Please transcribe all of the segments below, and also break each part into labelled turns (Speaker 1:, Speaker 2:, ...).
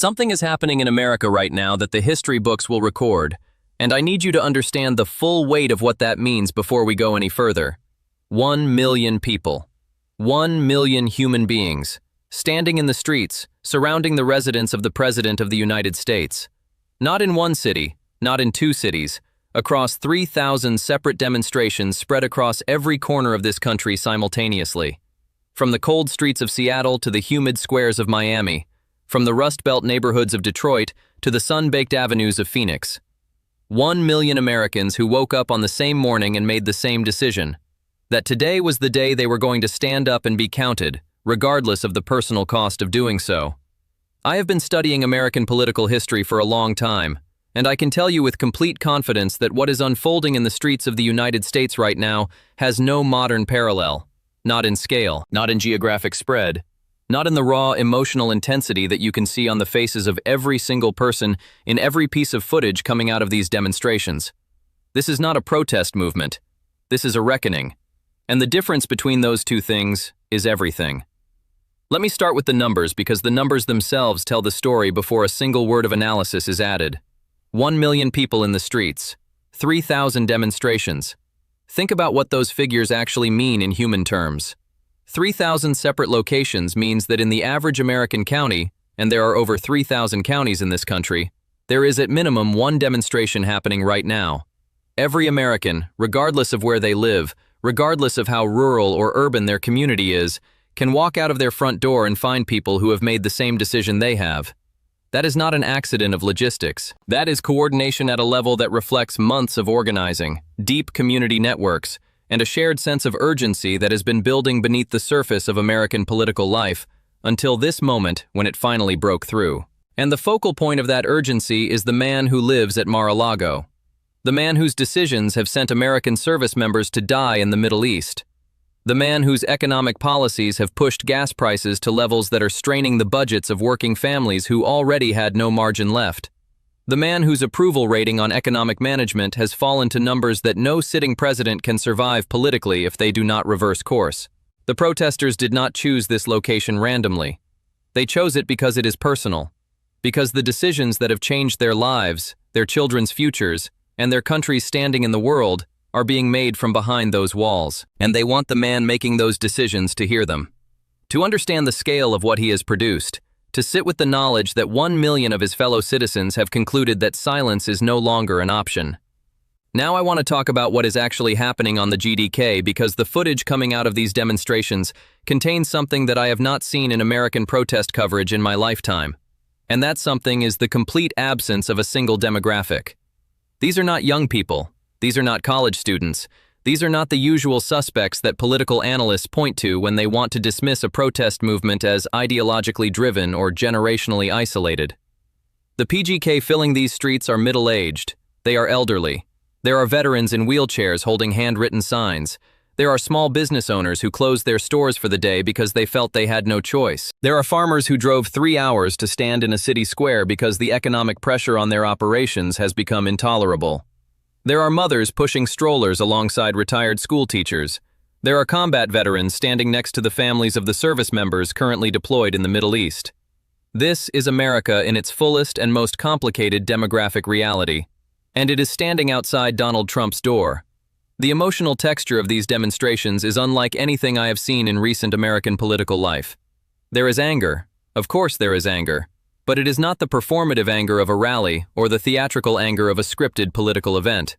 Speaker 1: Something is happening in America right now that the history books will record, and I need you to understand the full weight of what that means before we go any further. 1 million people. 1 million human beings, standing in the streets, surrounding the residence of the President of the United States. Not in one city, not in two cities, across 3,000 separate demonstrations spread across every corner of this country simultaneously. From the cold streets of Seattle to the humid squares of Miami, from the Rust Belt neighborhoods of Detroit to the sun-baked avenues of Phoenix. 1 million Americans who woke up on the same morning and made the same decision, that today was the day they were going to stand up and be counted, regardless of the personal cost of doing so. I have been studying American political history for a long time, and I can tell you with complete confidence that what is unfolding in the streets of the United States right now has no modern parallel. Not in scale, not in geographic spread, not in the raw emotional intensity that you can see on the faces of every single person in every piece of footage coming out of these demonstrations. This is not a protest movement. This is a reckoning. And the difference between those two things is everything. Let me start with the numbers because the numbers themselves tell the story before a single word of analysis is added. 1 million people in the streets, 3,000 demonstrations. Think about what those figures actually mean in human terms. 3,000 separate locations means that in the average American county, and there are over 3,000 counties in this country, there is at minimum one demonstration happening right now. Every American, regardless of where they live, regardless of how rural or urban their community is, can walk out of their front door and find people who have made the same decision they have. That is not an accident of logistics. That is coordination at a level that reflects months of organizing, deep community networks, and a shared sense of urgency that has been building beneath the surface of American political life until this moment when it finally broke through. And the focal point of that urgency is the man who lives at Mar-a-Lago. The man whose decisions have sent American service members to die in the Middle East. The man whose economic policies have pushed gas prices to levels that are straining the budgets of working families who already had no margin left. The man whose approval rating on economic management has fallen to numbers that no sitting president can survive politically if they do not reverse course. The protesters did not choose this location randomly. They chose it because it is personal. Because the decisions that have changed their lives, their children's futures, and their country's standing in the world are being made from behind those walls, and they want the man making those decisions to hear them. To understand the scale of what he has produced, to sit with the knowledge that 1 million of his fellow citizens have concluded that silence is no longer an option. Now I want to talk about what is actually happening on the GDK because the footage coming out of these demonstrations contains something that I have not seen in American protest coverage in my lifetime. And that something is the complete absence of a single demographic. These are not young people. These are not college students. These are not the usual suspects that political analysts point to when they want to dismiss a protest movement as ideologically driven or generationally isolated. The PGK filling these streets are middle-aged. They are elderly. There are veterans in wheelchairs holding handwritten signs. There are small business owners who closed their stores for the day because they felt they had no choice. There are farmers who drove 3 hours to stand in a city square because the economic pressure on their operations has become intolerable. There are mothers pushing strollers alongside retired school teachers. There are combat veterans standing next to the families of the service members currently deployed in the Middle East. This is America in its fullest and most complicated demographic reality, and it is standing outside Donald Trump's door. The emotional texture of these demonstrations is unlike anything I have seen in recent American political life. There is anger. Of course there is anger. But it is not the performative anger of a rally or the theatrical anger of a scripted political event.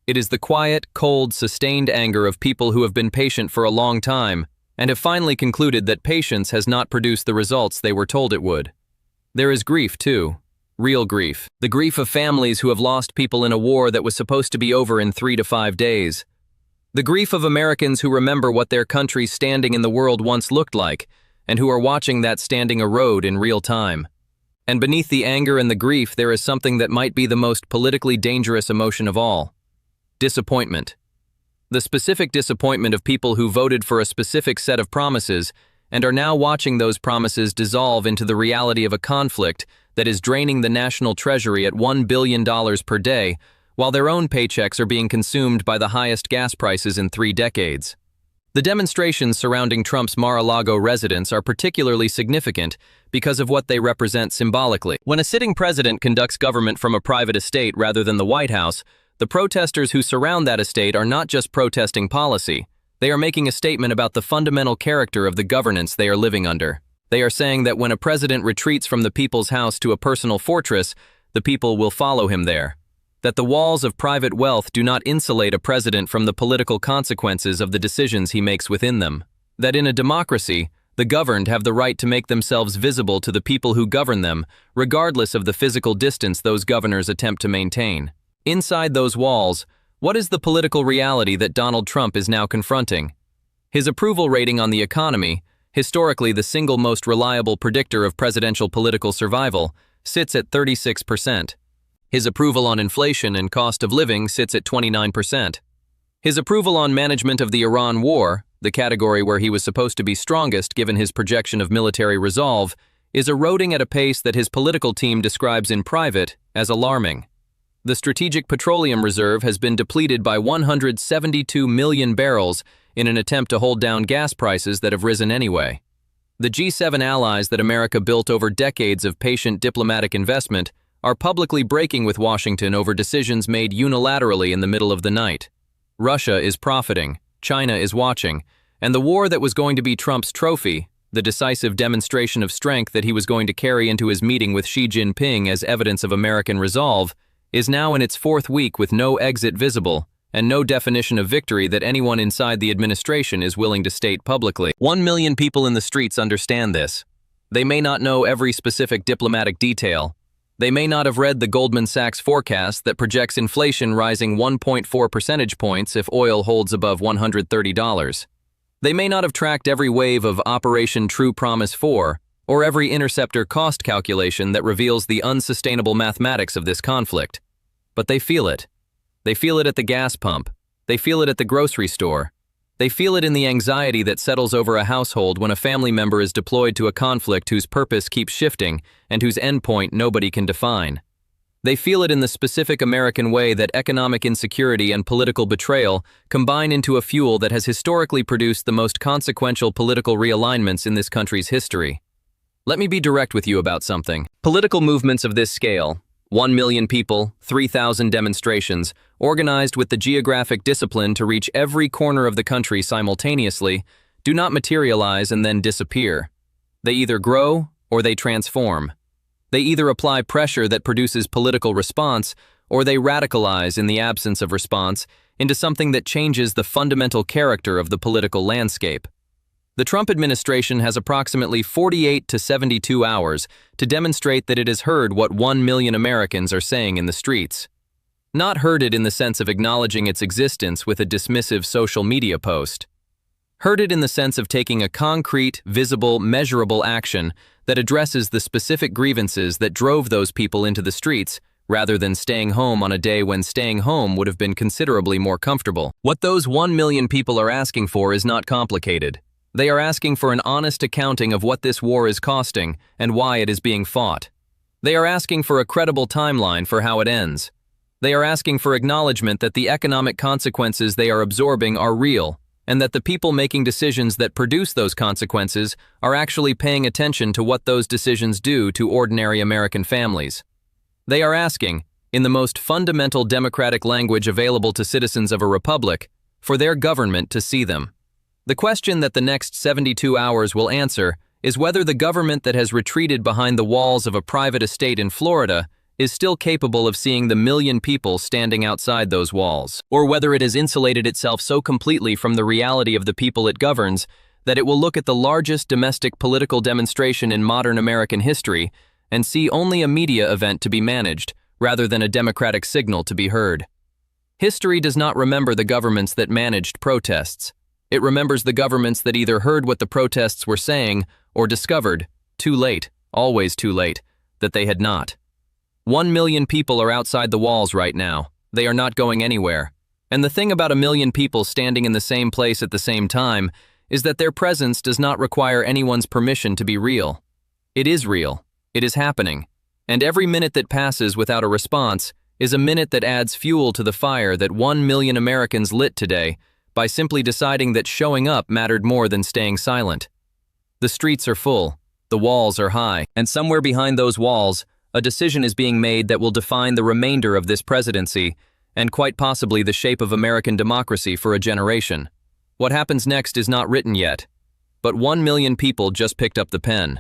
Speaker 1: It is the quiet, cold, sustained anger of people who have been patient for a long time and have finally concluded that patience has not produced the results they were told it would. There is grief, too. Real grief. The grief of families who have lost people in a war that was supposed to be over in 3 to 5 days. The grief of Americans who remember what their country's standing in the world once looked like and who are watching that standing erode in real time. And beneath the anger and the grief, there is something that might be the most politically dangerous emotion of all. Disappointment. The specific disappointment of people who voted for a specific set of promises and are now watching those promises dissolve into the reality of a conflict that is draining the national treasury at $1 billion per day, while their own paychecks are being consumed by the highest gas prices in 3 decades. The demonstrations surrounding Trump's Mar-a-Lago residence are particularly significant because of what they represent symbolically. When a sitting president conducts government from a private estate rather than the White House, the protesters who surround that estate are not just protesting policy. They are making a statement about the fundamental character of the governance they are living under. They are saying that when a president retreats from the people's house to a personal fortress, the people will follow him there. That the walls of private wealth do not insulate a president from the political consequences of the decisions he makes within them. That in a democracy, the governed have the right to make themselves visible to the people who govern them, regardless of the physical distance those governors attempt to maintain. Inside those walls, what is the political reality that Donald Trump is now confronting? His approval rating on the economy, historically the single most reliable predictor of presidential political survival, sits at 36%. His approval on inflation and cost of living sits at 29%. His approval on management of the Iran war, the category where he was supposed to be strongest given his projection of military resolve, is eroding at a pace that his political team describes in private as alarming. The Strategic Petroleum Reserve has been depleted by 172 million barrels in an attempt to hold down gas prices that have risen anyway. The G7 allies that America built over decades of patient diplomatic investment are publicly breaking with Washington over decisions made unilaterally in the middle of the night. Russia is profiting, China is watching, and the war that was going to be Trump's trophy, the decisive demonstration of strength that he was going to carry into his meeting with Xi Jinping as evidence of American resolve, is now in its fourth week with no exit visible and no definition of victory that anyone inside the administration is willing to state publicly. 1 million people in the streets understand this. They may not know every specific diplomatic detail. They may not have read the Goldman Sachs forecast that projects inflation rising 1.4 percentage points if oil holds above $130. They may not have tracked every wave of Operation True Promise 4 or every interceptor cost calculation that reveals the unsustainable mathematics of this conflict. But they feel it. They feel it at the gas pump. They feel it at the grocery store. They feel it in the anxiety that settles over a household when a family member is deployed to a conflict whose purpose keeps shifting and whose endpoint nobody can define. They feel it in the specific American way that economic insecurity and political betrayal combine into a fuel that has historically produced the most consequential political realignments in this country's history. Let me be direct with you about something. Political movements of this scale, 1 million people, 3,000 demonstrations, organized with the geographic discipline to reach every corner of the country simultaneously, do not materialize and then disappear. They either grow or they transform. They either apply pressure that produces political response or they radicalize in the absence of response into something that changes the fundamental character of the political landscape. The Trump administration has approximately 48 to 72 hours to demonstrate that it has heard what 1 million Americans are saying in the streets. Not heard it in the sense of acknowledging its existence with a dismissive social media post. Heard it in the sense of taking a concrete, visible, measurable action that addresses the specific grievances that drove those people into the streets, rather than staying home on a day when staying home would have been considerably more comfortable. What those 1 million people are asking for is not complicated. They are asking for an honest accounting of what this war is costing and why it is being fought. They are asking for a credible timeline for how it ends. They are asking for acknowledgement that the economic consequences they are absorbing are real, and that the people making decisions that produce those consequences are actually paying attention to what those decisions do to ordinary American families. They are asking, in the most fundamental democratic language available to citizens of a republic, for their government to see them. The question that the next 72 hours will answer is whether the government that has retreated behind the walls of a private estate in Florida is still capable of seeing the million people standing outside those walls, or whether it has insulated itself so completely from the reality of the people it governs that it will look at the largest domestic political demonstration in modern American history and see only a media event to be managed, rather than a democratic signal to be heard. History does not remember the governments that managed protests. It remembers the governments that either heard what the protests were saying or discovered, too late, always too late, that they had not. 1 million people are outside the walls right now. They are not going anywhere. And the thing about 1 million people standing in the same place at the same time is that their presence does not require anyone's permission to be real. It is real. It is happening. And every minute that passes without a response is a minute that adds fuel to the fire that 1 million Americans lit today by simply deciding that showing up mattered more than staying silent. The streets are full, the walls are high, and somewhere behind those walls, a decision is being made that will define the remainder of this presidency and quite possibly the shape of American democracy for a generation. What happens next is not written yet, but 1 million people just picked up the pen.